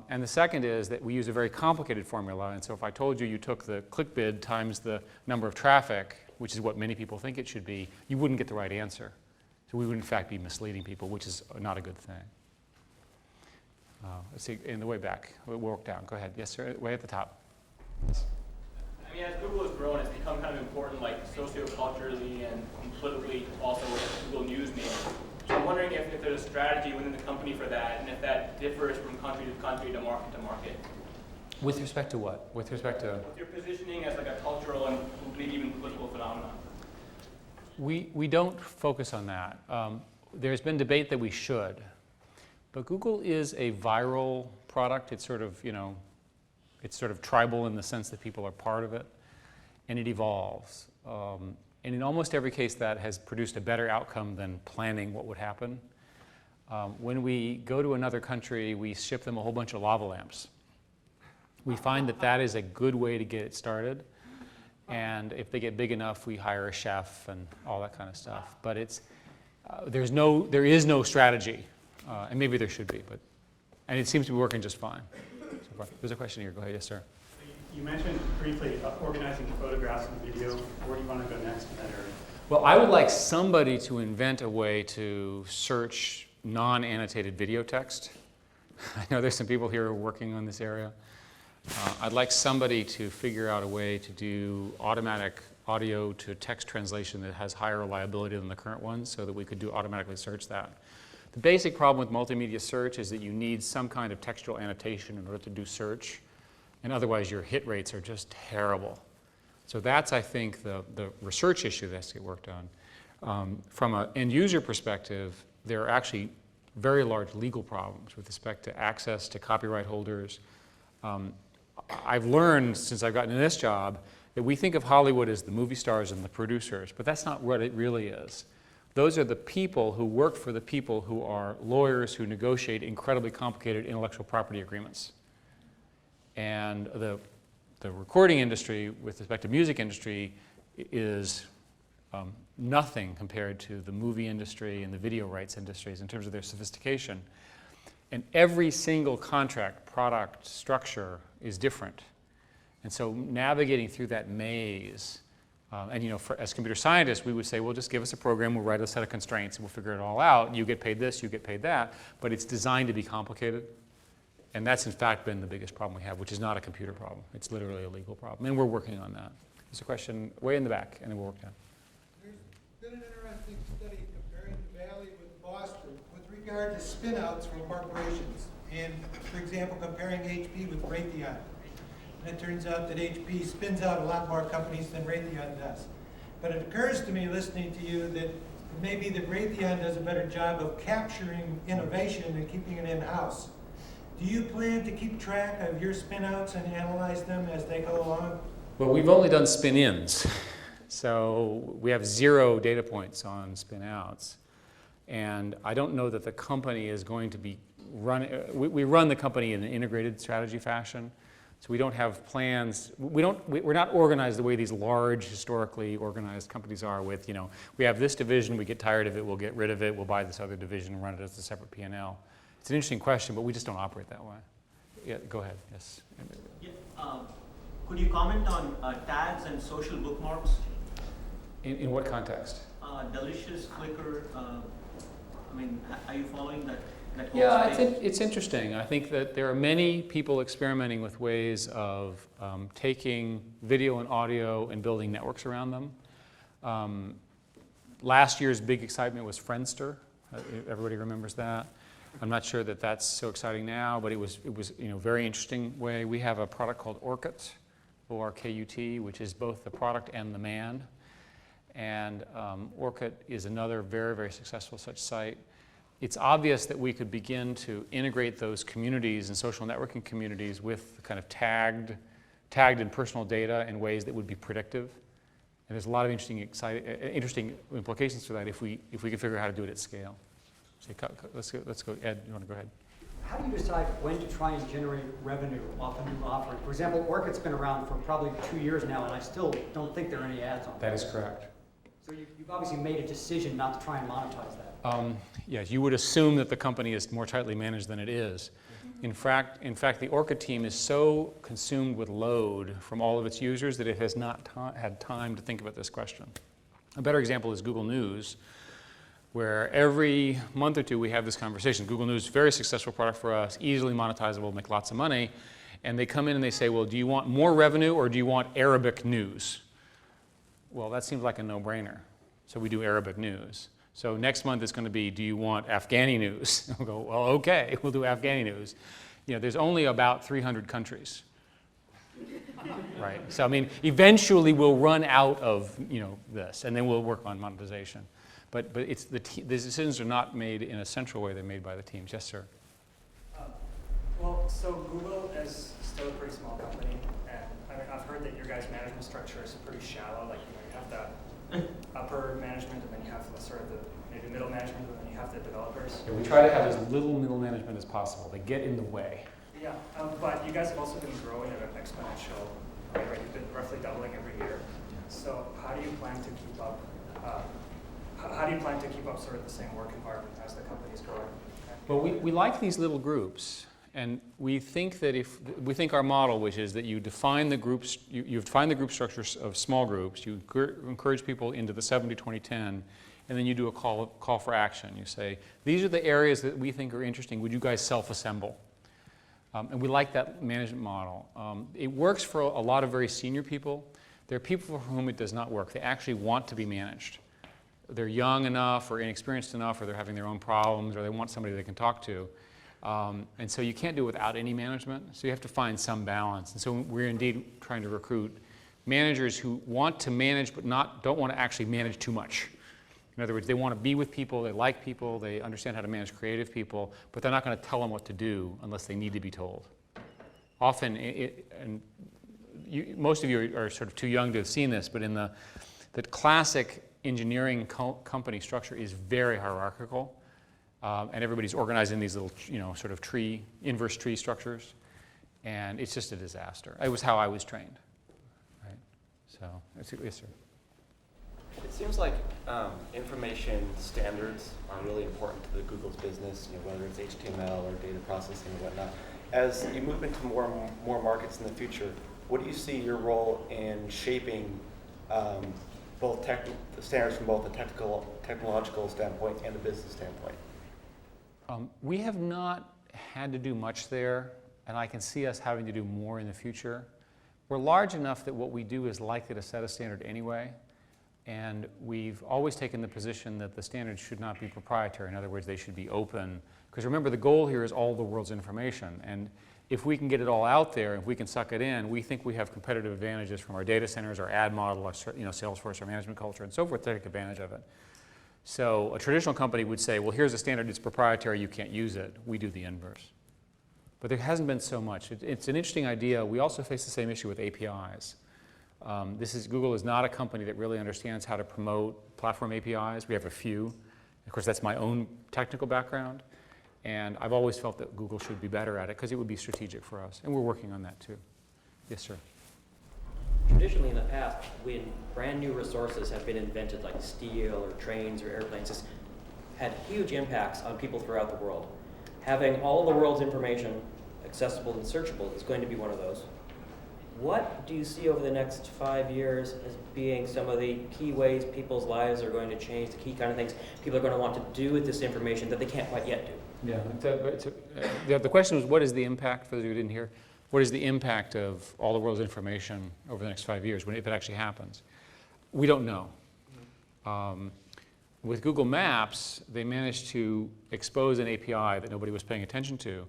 And the second is that we use a very complicated formula. And so if I told you you took the click bid times the number of traffic, which is what many people think it should be, you wouldn't get the right answer. So we would in fact be misleading people, which is not a good thing. Let's see, in the way back. We'll work down. Go ahead. Yes, sir. Way at the top. Yes.
I mean, as Google has grown, it's become kind of important, like socioculturally and politically, also with Google News maybe. So I'm wondering if there's a strategy within the company for that, and if that differs from country to country, to market.
With respect to what? With respect to?
With your positioning as like a cultural and maybe even political phenomenon.
We don't focus on that. There's been debate that we should. But Google is a viral product. It's sort of, it's sort of tribal in the sense that people are part of it, and it evolves. And in almost every case, that has produced a better outcome than planning what would happen. When we go to another country, we ship them a whole bunch of lava lamps. We find that is a good way to get it started. And if they get big enough, we hire a chef and all that kind of stuff. But there is no strategy. And maybe there should be, and it seems to be working just fine so far. There's a question here. Go ahead. Yes, sir.
You mentioned briefly organizing photographs and video. Where do you want to go next in that area?
Well, I would like somebody to invent a way to search non-annotated video text. I know there's some people here who are working on this area. I'd like somebody to figure out a way to do automatic audio to text translation that has higher reliability than the current one so that we could automatically search that. The basic problem with multimedia search is that you need some kind of textual annotation in order to do search. And otherwise, your hit rates are just terrible. So that's, I think, the research issue that has to get worked on. From an end user perspective, there are actually very large legal problems with respect to access to copyright holders. I've learned since I've gotten in this job that we think of Hollywood as the movie stars and the producers, but that's not what it really is. Those are the people who work for the people who are lawyers who negotiate incredibly complicated intellectual property agreements. And the recording industry, with respect to music industry, is nothing compared to the movie industry and the video rights industries in terms of their sophistication. And every single contract, product, structure is different. And so navigating through that maze, and as computer scientists, we would say, well, just give us a program, we'll write a set of constraints, and we'll figure it all out. You get paid this, you get paid that. But it's designed to be complicated. And that's, in fact, been the biggest problem we have, which is not a computer problem. It's literally a legal problem. And we're working on that. There's a question way in the back, and then we'll work down.
There's been an interesting study comparing the Valley with Boston with regard to spin-outs from corporations. And, for example, comparing HP with Raytheon. And it turns out that HP spins out a lot more companies than Raytheon does. But it occurs to me, listening to you, that maybe that Raytheon does a better job of capturing innovation and keeping it in-house. Do you plan to keep track of your spin-outs and analyze them as they go along?
Well, we've only done spin-ins. So we have 0 data points on spin-outs. And I don't know that the company is going to be we run the company in an integrated strategy fashion. So we don't have plans. We're not organized the way these large, historically organized companies are with, we have this division, we get tired of it, we'll get rid of it, we'll buy this other division and run it as a separate P&L. It's an interesting question, but we just don't operate that way. Yeah, go ahead, yes.
Yeah, could you comment on tags and social bookmarks?
In what context?
Delicious, Flickr, are you following that?
Yeah, it's interesting. I think that there are many people experimenting with ways of taking video and audio and building networks around them. Last year's big excitement was Friendster. Everybody remembers that. I'm not sure that that's so exciting now, but it was very interesting way. We have a product called Orkut, O-R-K-U-T, which is both the product and the man. And Orkut is another very, very successful such site. It's obvious that we could begin to integrate those communities and social networking communities with kind of tagged and personal data in ways that would be predictive. And there's a lot of interesting implications for that if we can figure out how to do it at scale. So let's go. Ed, you want to go ahead?
How do you decide when to try and generate revenue off a new offering? For example, Orkut's been around for probably 2 years now, and I still don't think there are any ads on it.
That is correct.
So you've obviously made a decision not to try and monetize that.
Yes, you would assume that the company is more tightly managed than it is. In fact, the Orkut team is so consumed with load from all of its users that it has not had time to think about this question. A better example is Google News, where every month or two we have this conversation. Google News is a very successful product for us, easily monetizable, make lots of money. And they come in and they say, well, do you want more revenue or do you want Arabic news? Well, that seems like a no-brainer. So we do Arabic news. So next month it's going to be, do you want Afghani news? We'll go, well, okay, we'll do Afghani news. There's only about 300 countries, right? So eventually we'll run out of this, and then we'll work on monetization. But the decisions are not made in a central way; they're made by the teams. Yes, sir.
So Google is still a pretty small company, and I've heard that your guys' management structure is pretty shallow. Like you have the upper management, and then you have maybe middle management, and then you have the developers.
Yeah, we try to have as little middle management as possible. They get in the way.
Yeah, but you guys have also been growing at an exponential rate. You've been roughly doubling every year. So how do you plan to keep up? How do you plan to keep up sort of the same work environment as the company's growing?
Well, we like these little groups. And we think that our model, which is that you define the groups, you define the group structure of small groups, you encourage people into the 70-20-10, and then you do a call for action. You say, these are the areas that we think are interesting. Would you guys self-assemble? And we like that management model. It works for a lot of very senior people. There are people for whom it does not work. They actually want to be managed. They're young enough or inexperienced enough, or they're having their own problems, or they want somebody they can talk to. And so you can't do it without any management, so you have to find some balance. And so we're indeed trying to recruit managers who want to manage but don't want to actually manage too much. In other words, they want to be with people, they like people, they understand how to manage creative people, but they're not going to tell them what to do unless they need to be told. Often, most of you are sort of too young to have seen this, but in the classic engineering company structure is very hierarchical, and everybody's organized in these little, sort of inverse tree structures, and it's just a disaster. It was how I was trained, right? So, yes, sir.
It seems like information standards are really important to the Google's business, whether it's HTML or data processing or whatnot. As you move into more markets in the future, what do you see your role in shaping both the standards from both a technological standpoint and a business standpoint?
We have not had to do much there, and I can see us having to do more in the future. We're large enough that what we do is likely to set a standard anyway, and we've always taken the position that the standards should not be proprietary. In other words, they should be open. Because remember, the goal here is all the world's information, and if we can get it all out there, if we can suck it in, we think we have competitive advantages from our data centers, our ad model, our Salesforce, our management culture, and so forth to take advantage of it. So a traditional company would say, well, here's a standard, it's proprietary, you can't use it. We do the inverse. But there hasn't been so much. It's an interesting idea. We also face the same issue with APIs. Google is not a company that really understands how to promote platform APIs. We have a few. Of course, that's my own technical background. And I've always felt that Google should be better at it because it would be strategic for us. And we're working on that too. Yes, sir.
Traditionally in the past, when brand new resources have been invented, like steel or trains or airplanes, it's had huge impacts on people throughout the world. Having all the world's information accessible and searchable is going to be one of those. What do you see over the next 5 years as being some of the key ways people's lives are going to change, the key kind of things people are going to want to do with this information that they can't quite yet do?
Yeah, the question was, what is the impact, for those who didn't hear, what is the impact of all the world's information over the next 5 years, if it actually happens? We don't know. With Google Maps, they managed to expose an API that nobody was paying attention to,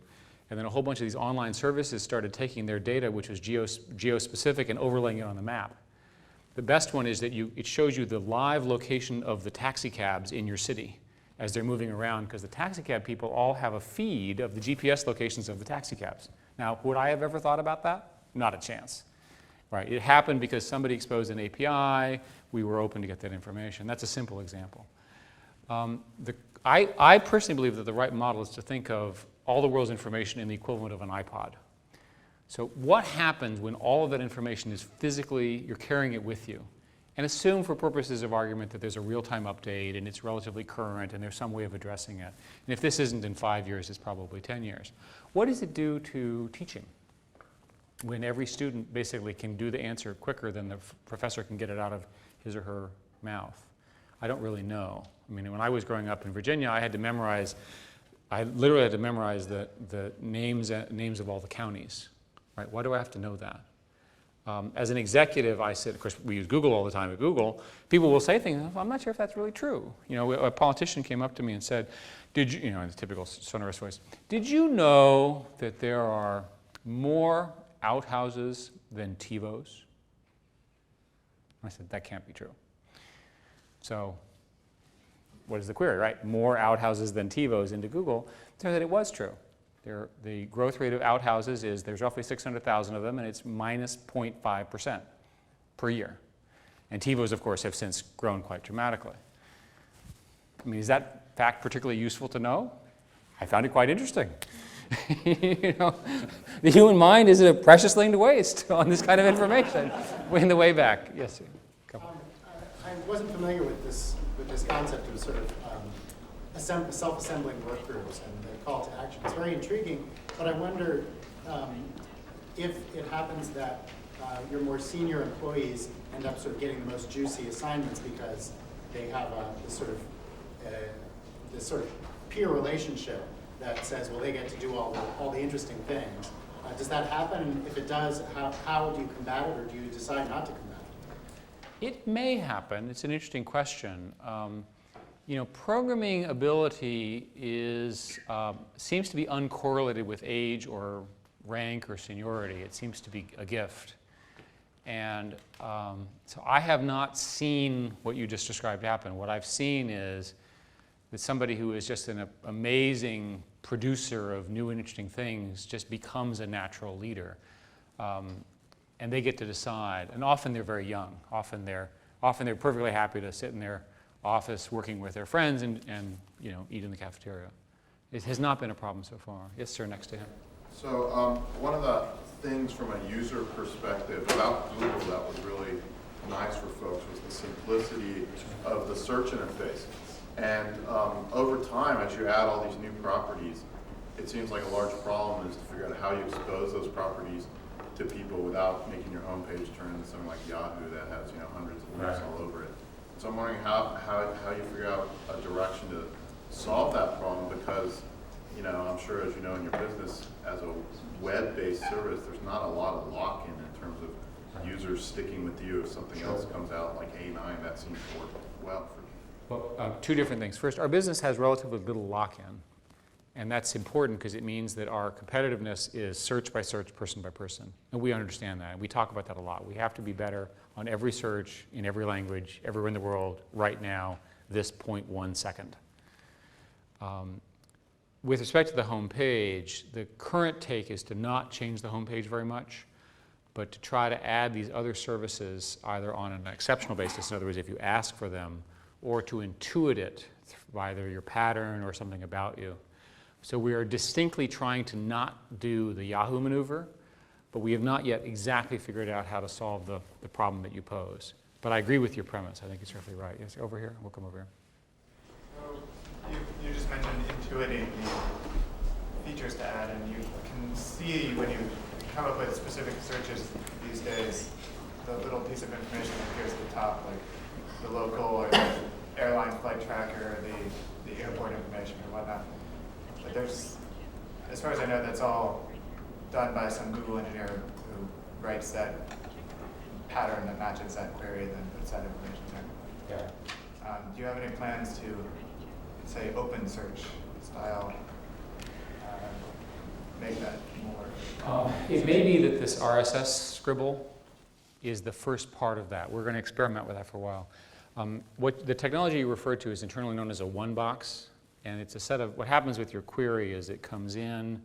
and then a whole bunch of these online services started taking their data, which was geo-specific, and overlaying it on the map. The best one is that it shows you the live location of the taxi cabs in your city as they're moving around, because the taxi cab people all have a feed of the GPS locations of the taxi cabs. Now, would I have ever thought about that? Not a chance. Right? It happened because somebody exposed an API. We were open to get that information. That's a simple example. I personally believe that the right model is to think of all the world's information in the equivalent of an iPod. So what happens when all of that information is physically, you're carrying it with you? And assume for purposes of argument that there's a real-time update and it's relatively current and there's some way of addressing it. And if this isn't in 5 years, it's probably 10 years. What does it do to teaching when every student basically can do the answer quicker than the professor can get it out of his or her mouth? I don't really know. I mean, when I was growing up in Virginia, I literally had to memorize the names of all the counties. Right? Why do I have to know that? As an executive, I said, of course, we use Google all the time at Google. People will say things, I'm not sure if that's really true. A politician came up to me and said, did you, in the typical sonorous voice, did you know that there are more outhouses than TiVos? I said, that can't be true. So what is the query, right? More outhouses than TiVos into Google. It turns out it was true. The growth rate of outhouses is there's roughly 600,000 of them, and it's minus 0.5% per year. And TiVos, of course, have since grown quite dramatically. I mean, is that fact particularly useful to know? I found it quite interesting. The human mind is a precious thing to waste on this kind of information in the way back. Yes, sir.
I wasn't familiar with this concept of sort of self-assembling work groups and the call to action. It's very intriguing, but I wonder if it happens that your more senior employees end up sort of getting the most juicy assignments because they have this sort of peer relationship that says, well, they get to do all the interesting things. Does that happen? And if it does, how do you combat it, or do you decide not to combat it?
It may happen. It's an interesting question. Programming ability seems to be uncorrelated with age or rank or seniority. It seems to be a gift. And so I have not seen what you just described happen. What I've seen is that somebody who is just an amazing producer of new and interesting things just becomes a natural leader. And they get to decide. And often they're very young. Often they're perfectly happy to sit in their office working with their friends and eat in the cafeteria. It has not been a problem so far. Yes, sir, next to him.
So one of the things from a user perspective about Google that was really nice for folks was the simplicity of the search interface. And over time, as you add all these new properties, it seems like a large problem is to figure out how you expose those properties to people without making your homepage turn into something like Yahoo that has hundreds of links all over it. So I'm wondering how you figure out a direction to solve that problem, because I'm sure, as you know, in your business as a web-based service, there's not a lot of lock-in in terms of users sticking with you if something else comes out like A9 that seems to work well for you.
Well, two different things. First, our business has relatively little lock-in, and that's important because it means that our competitiveness is search by search, person by person, and we understand that. We talk about that a lot. We have to be better on every search in every language, everywhere in the world, right now, this 0.1 second. With respect to the home page, the current take is to not change the home page very much, but to try to add these other services either on an exceptional basis, in other words, if you ask for them, or to intuit it by either your pattern or something about you. So we are distinctly trying to not do the Yahoo maneuver, but we have not yet exactly figured out how to solve the problem that you pose. But I agree with your premise. I think it's roughly right. Yes, over here. We'll come over here.
So you just mentioned intuiting the features to add, and you can see when you come up with specific searches these days, the little piece of information that appears at the top, like the local or the airline flight tracker, the airport information or whatnot. But there's, as far as I know, that's all done by some Google engineer who writes that pattern that matches that query and then puts that information there.
Yeah.
Do you have any plans to, say, open search style, make that more?
It may be that this RSS scribble is the first part of that. We're going to experiment with that for a while. What the technology you referred to is internally known as a one box, and it's a set of, what happens with your query is it comes in,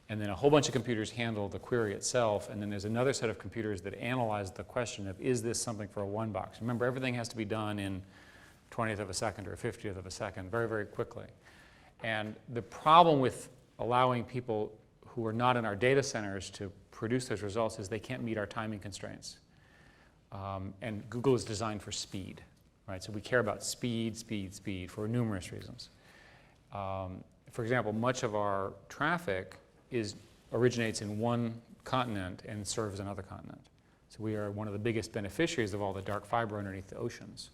and then a whole bunch of computers handle the query itself, and then there's another set of computers that analyze the question of, is this something for a one box? Remember, everything has to be done in 20th of a second or 50th of a second, very, very quickly. And the problem with allowing people who are not in our data centers to produce those results is they can't meet our timing constraints. And Google is designed for speed, right? So we care about speed, speed, speed for numerous reasons. For example, much of our traffic originates in one continent and serves another continent. So we are one of the biggest beneficiaries of all the dark fiber underneath the oceans.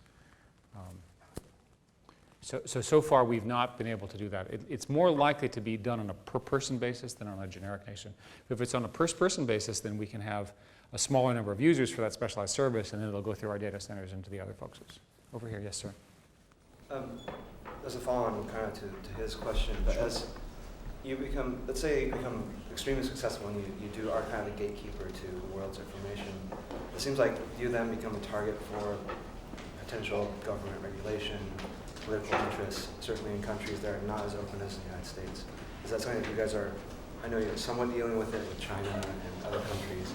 So far, we've not been able to do that. It's more likely to be done on a per-person basis than on a generic nation. If it's on a per-person basis, then we can have a smaller number of users for that specialized service, and then it'll go through our data centers into the other folks. Over here, yes, sir.
As a follow-on kind of to his question, but as you become, let's say you become extremely successful and you are kind of the gatekeeper to the world's information, it seems like you then become a target for potential government regulation, political interests, certainly in countries that are not as open as the United States. Is that something that you guys are, I know you're somewhat dealing with it with China and other countries?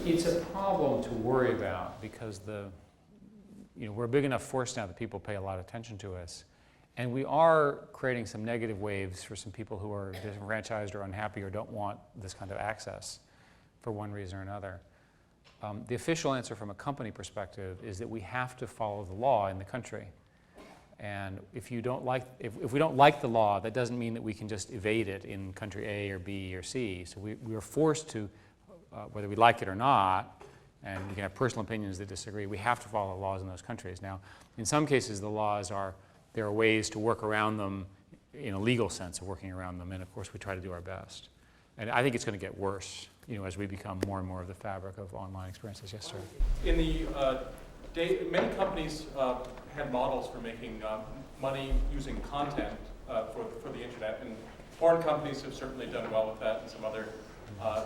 It's a problem to worry about because we're a big enough force now that people pay a lot of attention to us. And we are creating some negative waves for some people who are disenfranchised or unhappy or don't want this kind of access for one reason or another. The official answer from a company perspective is that we have to follow the law in the country. And if we don't like the law, that doesn't mean that we can just evade it in country A or B or C. So we are forced to, whether we like it or not, and we can have personal opinions that disagree, we have to follow the laws in those countries. Now, in some cases, the laws there are ways to work around them in a legal sense of working around them, and of course we try to do our best. And I think it's going to get worse, as we become more and more of the fabric of online experiences. Yes, sir.
In the many companies had models for making
money using content for the internet. And foreign companies have certainly done well with that in some other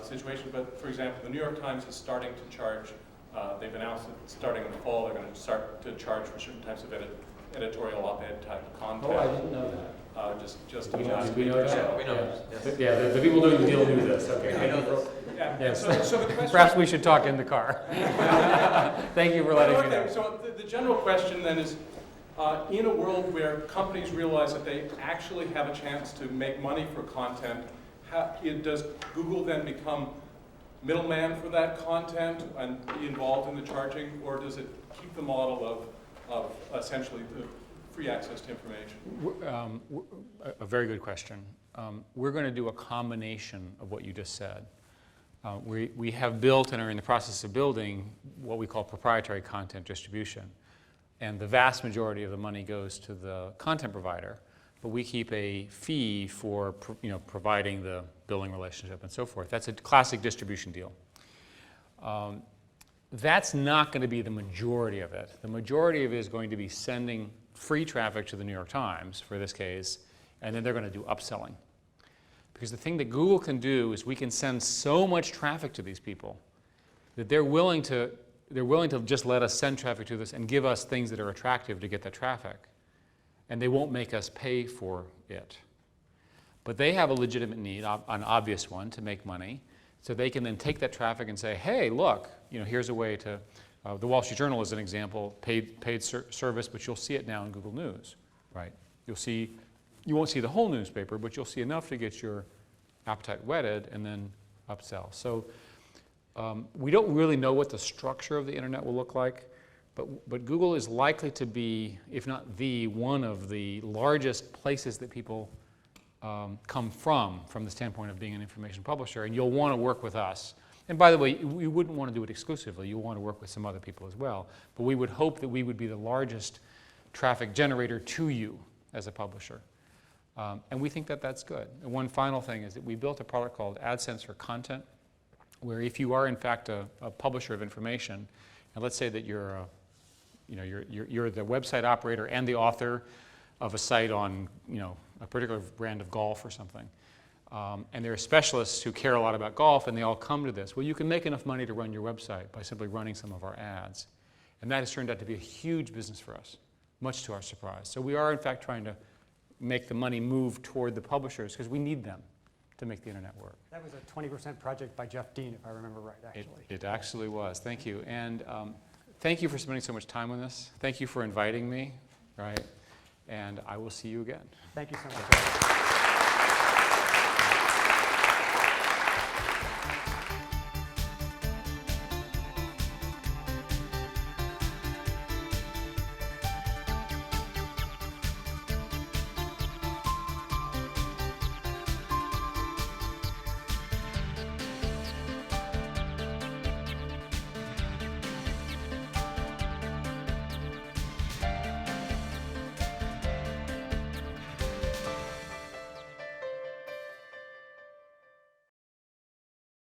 situations. But for example, the New York Times is starting to charge, they've announced that starting in the fall, they're going to start to charge for certain types of editorial op-ed type content.
Oh, I didn't know that.
Just
We know,
last
we
week
know
or
that?
so.
We know that. Yeah, the people doing the deal knew this. Okay.
We know this. Yeah.
Yes.
So the question,
Perhaps we should talk in the car. Thank you for letting me know.
So the general question then is, in a world where companies realize that they actually have a chance to make money for content, does Google then become middleman for that content and be involved in the charging, or does it keep the model of essentially the free access to information?
A very good question. We're going to do a combination of what you just said. We have built and are in the process of building what we call proprietary content distribution. And the vast majority of the money goes to the content provider, but we keep a fee for providing the billing relationship and so forth. That's a classic distribution deal. That's not going to be the majority of it. The majority of it is going to be sending free traffic to the New York Times, for this case, and then they're going to do upselling. Because the thing that Google can do is we can send so much traffic to these people that they're willing to just let us send traffic to this and give us things that are attractive to get that traffic. And they won't make us pay for it. But they have a legitimate need, an obvious one, to make money. So they can then take that traffic and say, hey, look, here's a way to, the Wall Street Journal is an example, paid service, but you'll see it now in Google News, right? You won't see the whole newspaper, but you'll see enough to get your appetite whetted and then upsell. So we don't really know what the structure of the internet will look like, but Google is likely to be, if not one of the largest places that people come from the standpoint of being an information publisher, and you'll want to work with us. And by the way, you wouldn't want to do it exclusively. You'll want to work with some other people as well. But we would hope that we would be the largest traffic generator to you as a publisher. And we think that that's good. And one final thing is that we built a product called AdSense for Content, where if you are in fact a publisher of information, and let's say that you're the website operator and the author of a site on a particular brand of golf or something, and there are specialists who care a lot about golf, and they all come to this. Well, you can make enough money to run your website by simply running some of our ads, and that has turned out to be a huge business for us, much to our surprise. So we are in fact trying to make the money move toward the publishers because we need them to make the internet work.
That was a 20% project by Jeff Dean, if I remember right, actually.
It actually was. Thank you. And thank you for spending so much time on this. Thank you for inviting me, right? And I will see you again.
Thank you so much.